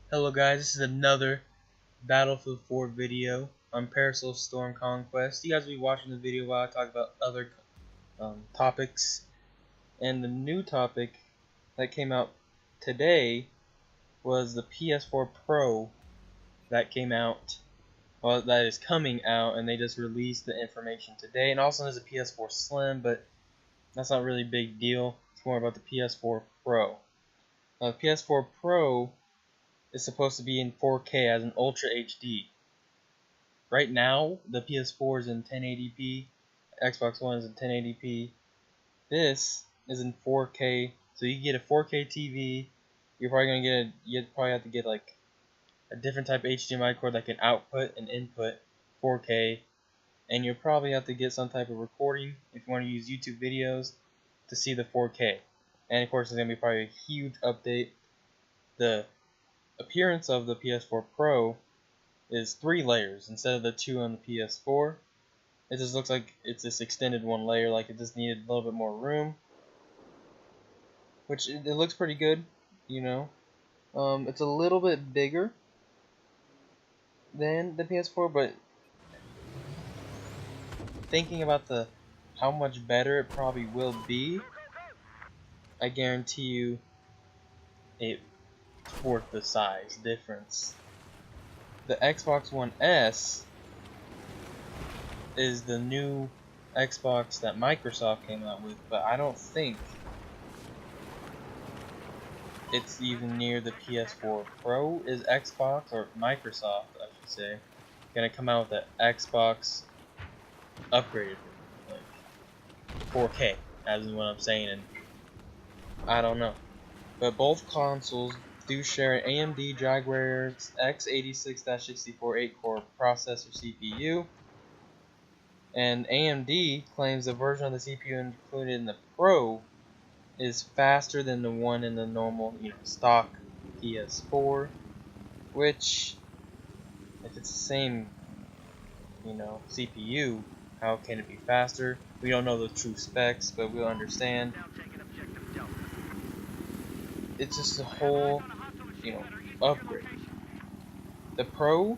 Hello guys, this is another Battlefield 4 video on Parasol Storm Conquest. You guys will be watching the video while I talk about other topics. And the new topic that came out today was the PS4 Pro that came out, well, that is coming out, and they just released the information today. And also there's a PS4 Slim, but that's not really a big deal. It's more about the PS4 Pro. The PS4 Pro is supposed to be in 4K as an Ultra HD. Right now, the PS4 is in 1080p, Xbox One is in 1080p. This is in 4K, so you get a 4K TV. You're probably gonna get you probably have to get like a different type of HDMI cord that can output and input 4K, and you'll probably have to get some type of recording if you want to use YouTube videos to see the 4K. And of course, it's gonna be probably a huge update. The appearance of the PS4 Pro is 3 layers instead of the 2 on the PS4. It just looks like it's this extended one layer, like it just needed a little bit more room, which it looks pretty good, you know. It's a little bit bigger than the PS4, but thinking about how much better it probably will be, I guarantee you it's worth the size difference. The Xbox One S is the new Xbox that Microsoft came out with, but I don't think it's even near the PS4 Pro. Is Xbox, or Microsoft I should say, gonna come out with the Xbox upgraded, like 4K, as is what I'm saying, and I don't know. But both consoles do share an AMD Jaguar X86-64 8-core processor CPU, and AMD claims the version of the CPU included in the Pro is faster than the one in the normal, stock PS4. Which, if it's the same, CPU, how can it be faster? We don't know the true specs, but we'll understand. It's just a whole, upgrade. The Pro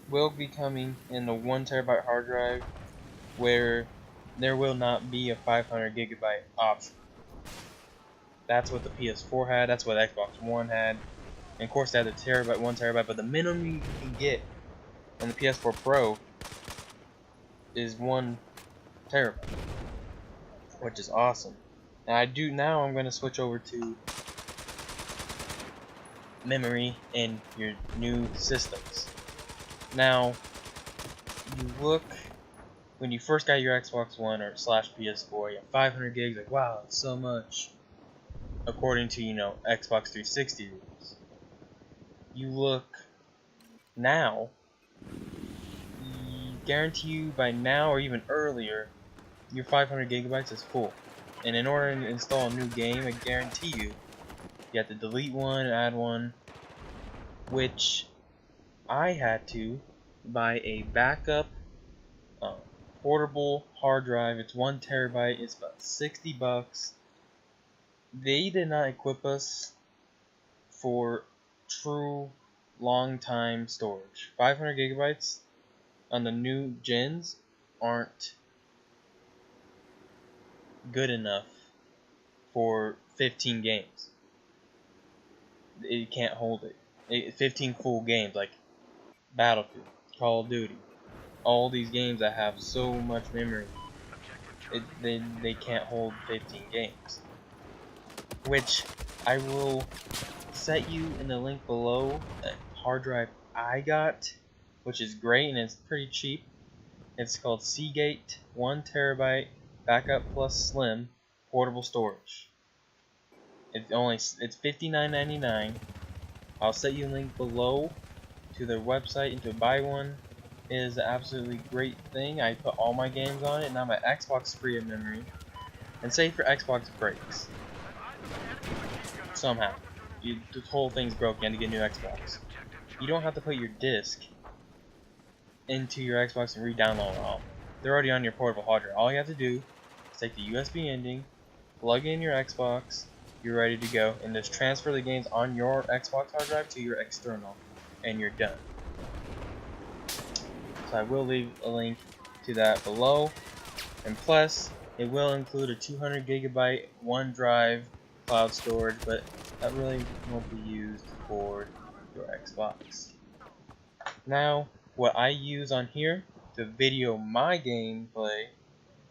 will be coming in the 1TB hard drive, where there will not be a 500GB option. That's what the PS4 had, that's what Xbox One had, and of course they had the 1TB, but the minimum you can get in the PS4 Pro is 1TB, which is awesome. And I'm going to switch over to memory in your new systems. Now, you look, when you first got your Xbox One or /PS4, you have 500 gigs, like wow, that's so much, according to Xbox 360 rules. You look now, guarantee you by now or even earlier, your 500 gigabytes is full. And in order to install a new game, I guarantee you have to delete one, add one, which I had to buy a backup portable hard drive. It's 1TB. It's about $60. They did not equip us for true long time storage. 500 gigabytes on the new gens aren't good enough for 15 games. It can't hold it. 15 full games like Battlefield, Call of Duty, all these games that have so much memory, they can't hold 15 games. Which I will set you in the link below a hard drive I got, which is great and it's pretty cheap. It's called Seagate 1TB Backup Plus Slim Portable Storage. It's $59.99. I'll set you a link below to their website, and to buy one. It is an absolutely great thing. I put all my games on it. Now my Xbox free of memory. And say for Xbox breaks somehow, the whole thing's broken, you have to get a new Xbox. You don't have to put your disc into your Xbox and re-download them all. They're already on your portable hard drive. All you have to do is take the USB ending, plug in your Xbox, you're ready to go, and just transfer the games on your Xbox hard drive to your external, and you're done. So I will leave a link to that below, and plus it will include a 200 gigabyte OneDrive cloud storage, but that really won't be used for your Xbox. Now, what I use on here to video my gameplay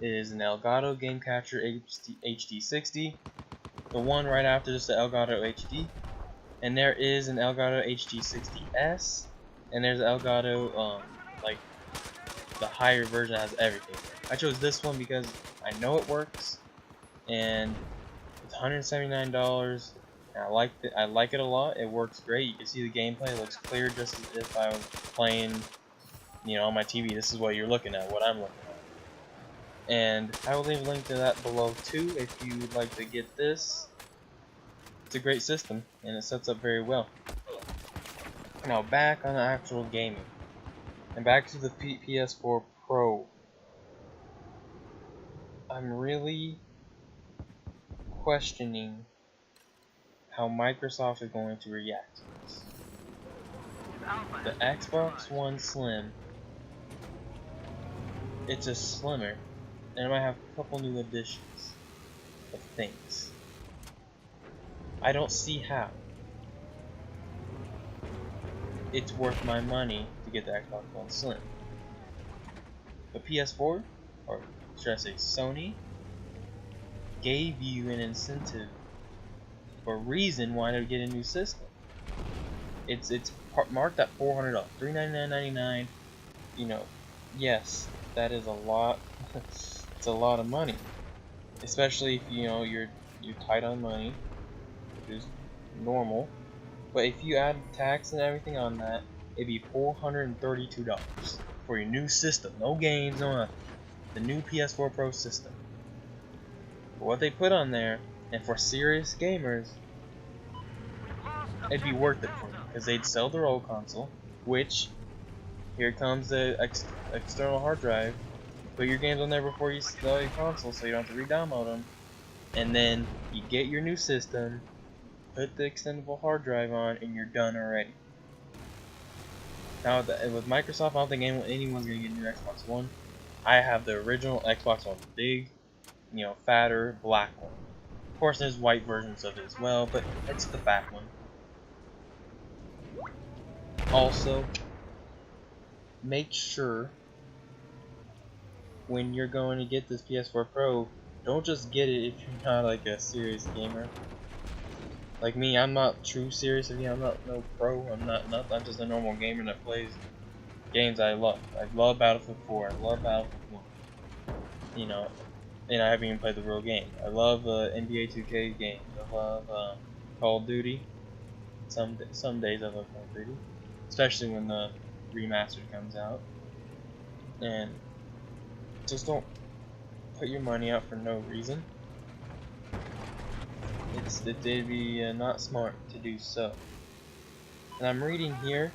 is an Elgato Game Capture HD60, the one right after just the Elgato HD, and there is an Elgato HD60S, and there's Elgato like the higher version that has everything. I chose this one because I know it works, and it's $179. And I like it a lot. It works great. You can see the gameplay. It looks clear, just as if I was playing, on my TV. This is what you're looking at, what I'm looking at. And I will leave a link to that below too if you would like to get this. It's a great system, and it sets up very well. Now back on the actual gaming, and back to the PS4 Pro. I'm really questioning how Microsoft is going to react to this. The Xbox One Slim, it's just slimmer, and it might have a couple new additions of things. I don't see how it's worth my money to get the Xbox One Slim. The PS4, or should I say Sony, gave you an incentive or a reason why to get a new system. It's marked at $400, $399.99. Yes, that is a lot. It's a lot of money, especially if you're tight on money, which is normal. But if you add tax and everything on that, it'd be $432 for your new system. No games, no nothing. The new PS4 Pro system. For what they put on there, and for serious gamers, it'd be worth it for them, because they'd sell their old console, which, here comes the external hard drive. Put your games on there before you sell your console, so you don't have to re-download them. And then you get your new system, put the extendable hard drive on, and you're done already. Now with Microsoft, I don't think anyone's gonna get a new Xbox One. I have the original Xbox One, big, fatter black one. Of course, there's white versions of it as well, but it's the fat one. Also, make sure when you're going to get this PS4 Pro, don't just get it if you're not like a serious gamer. Like me, I'm not true serious. I'm not no pro. I'm just a normal gamer that plays games I love. I love Battlefield 4. I love Battlefield 1. And I haven't even played the real game. I love NBA 2K games. I love Call of Duty. Some days I love Call of Duty, especially when the Remastered comes out. And just don't put your money out for no reason. It'd be not smart to do so. And I'm reading here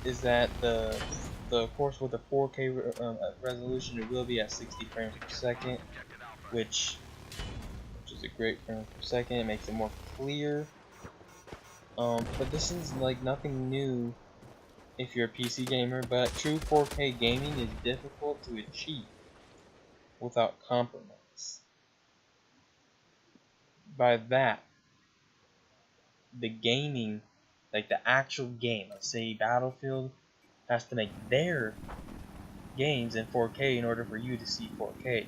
is that of course with the 4K resolution, it will be at 60 frames per second, which is a great frames per second. It makes it more clear. But this is like nothing new if you're a PC gamer. But true 4K gaming is difficult to achieve without compromise. By that, the gaming, like the actual game, let's say Battlefield, has to make their games in 4K in order for you to see 4K.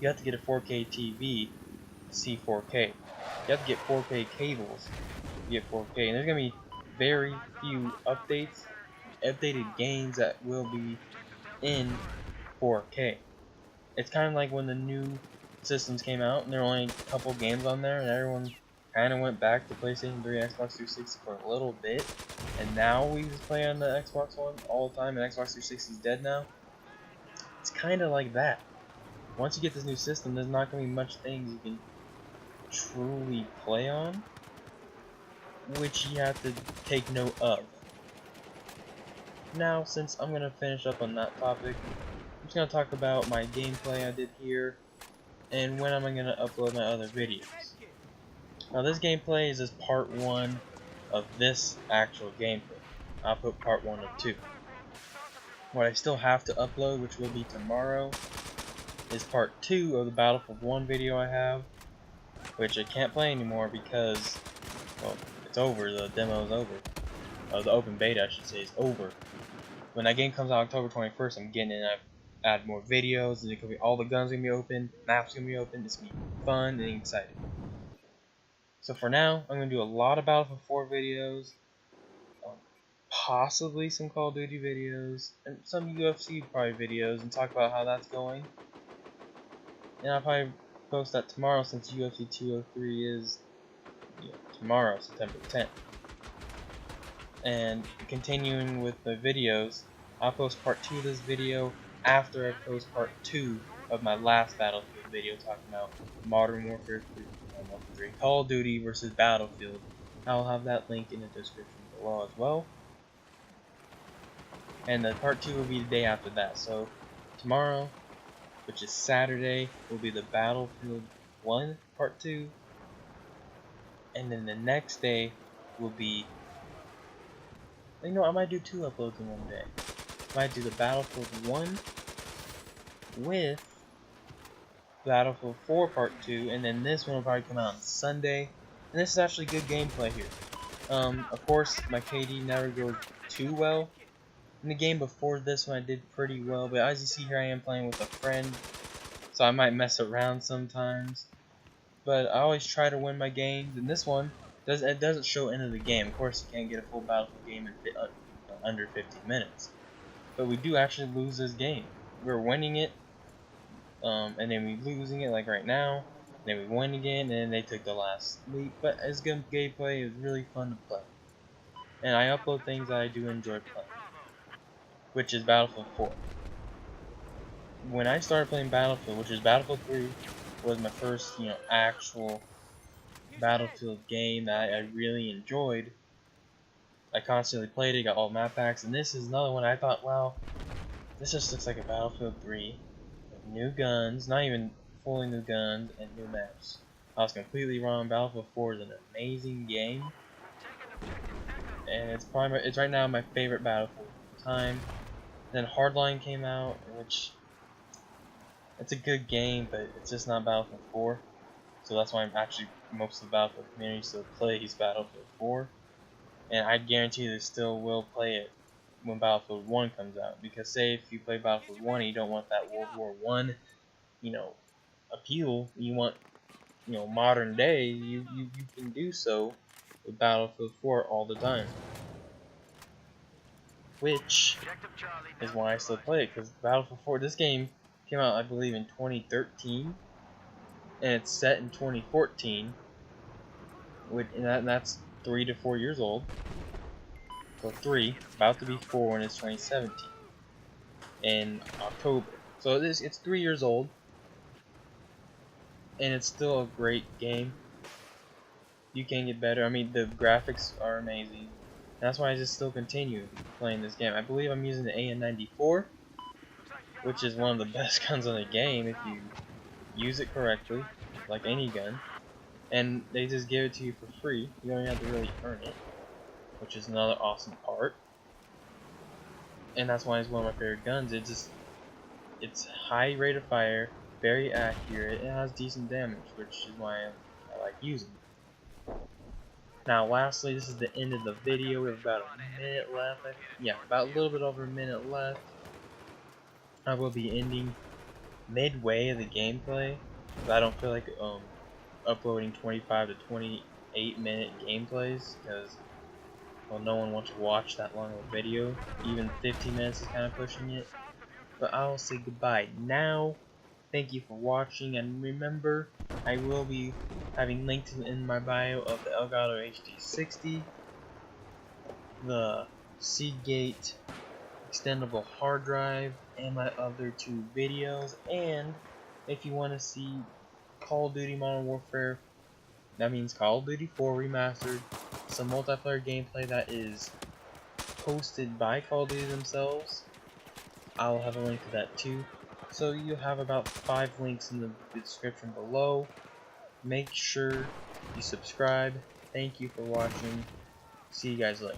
You have to get a 4K TV to see 4K. You have to get 4K cables to get 4K. And there's going to be very few updated games that will be in 4K. It's kind of like when the new systems came out and there were only a couple games on there, and everyone kind of went back to PlayStation 3, Xbox 360 for a little bit, and now we just play on the Xbox One all the time, and Xbox 360 is dead now. It's kind of like that. Once you get this new system, there's not going to be much things you can truly play on, which you have to take note of. Now, since I'm going to finish up on that topic, I'm just going to talk about my gameplay I did here, and when am I going to upload my other videos. Now this gameplay is just part 1 of this actual gameplay. I'll put part 1 of 2. What I still have to upload, which will be tomorrow, is part 2 of the Battlefield 1 video I have, which I can't play anymore because, well, it's over, the demo is over. The open beta, I should say, is over. When that game comes out October 21st, I'm getting in, I've added more videos, and it could be all the guns gonna be open, maps gonna be open, it's gonna be fun and exciting. So for now, I'm gonna do a lot of Battlefield 4 videos, possibly some Call of Duty videos, and some UFC probably videos, and talk about how that's going. And I'll probably post that tomorrow since UFC 203 is tomorrow, September 10th. And continuing with the videos, I'll post part 2 of this video after I post part 2 of my last Battlefield video talking about Modern Warfare 3, Call of Duty versus Battlefield. I'll have that link in the description below as well. And the part 2 will be the day after that. So tomorrow, which is Saturday, will be the Battlefield 1 part 2. And then the next day will be, you know, I might do 2 uploads in one day. I might do the Battlefield 1 with Battlefield 4 part 2, and then this one will probably come out on Sunday. And this is actually good gameplay here. Of course, my KD never goes too well. In the game before this one, I did pretty well, but as you see here, I am playing with a friend, so I might mess around sometimes. But I always try to win my games, and this one, it doesn't show end of the game. Of course, you can't get a full Battlefield game in under 15 minutes. But we do actually lose this game. We're winning it, and then we losing it like right now. Then we win again, and then they took the last leap. But it's good gameplay. It was really fun to play. And I upload things that I do enjoy playing, which is Battlefield 4. When I started playing Battlefield, which is Battlefield 3, was my first, actual Battlefield game that I really enjoyed. I constantly played it, got all map packs, and this is another one I thought, well, this just looks like a Battlefield 3 with new guns, not even fully new guns, and new maps. I was completely wrong. Battlefield 4 is an amazing game, and it's right now my favorite Battlefield of the time. Then Hardline came out, which it's a good game, but it's just not Battlefield 4. So that's why most of the Battlefield community still plays Battlefield 4. And I guarantee they still will play it when Battlefield 1 comes out. Because say if you play Battlefield 1 and you don't want that World War 1, appeal, you want, modern day, you can do so with Battlefield 4 all the time. Which is why I still play it, because Battlefield 4, this game came out, I believe, in 2013, and it's set in 2014, and that's 3 to 4 years old. So 3, about to be 4 when it's 2017, in October. So it's 3 years old, and it's still a great game. You can get better. I mean, the graphics are amazing. That's why I just still continue playing this game. I believe I'm using the AN94, which is one of the best guns in the game if you use it correctly, like any gun. And they just give it to you for free. You don't even have to really earn it, which is another awesome part. And that's why it's one of my favorite guns. It's high rate of fire, very accurate, it has decent damage, which is why I like using it. Now lastly, this is the end of the video. We have about a minute left. About a little bit over a minute left. I will be ending midway of the gameplay, because I don't feel like uploading 25 to 28 minute gameplays, because, well, no one wants to watch that long of a video. Even 15 minutes is kind of pushing it. But I'll say goodbye now. Thank you for watching, and remember, I will be having links in my bio of the Elgato HD60, the Seagate extendable hard drive, and my other 2 videos. And if you want to see Call of Duty Modern Warfare, that means Call of Duty 4 Remastered, some multiplayer gameplay that is posted by Call of Duty themselves, I'll have a link to that too. So you have about 5 links in the description below. Make sure you subscribe. Thank you for watching. See you guys later.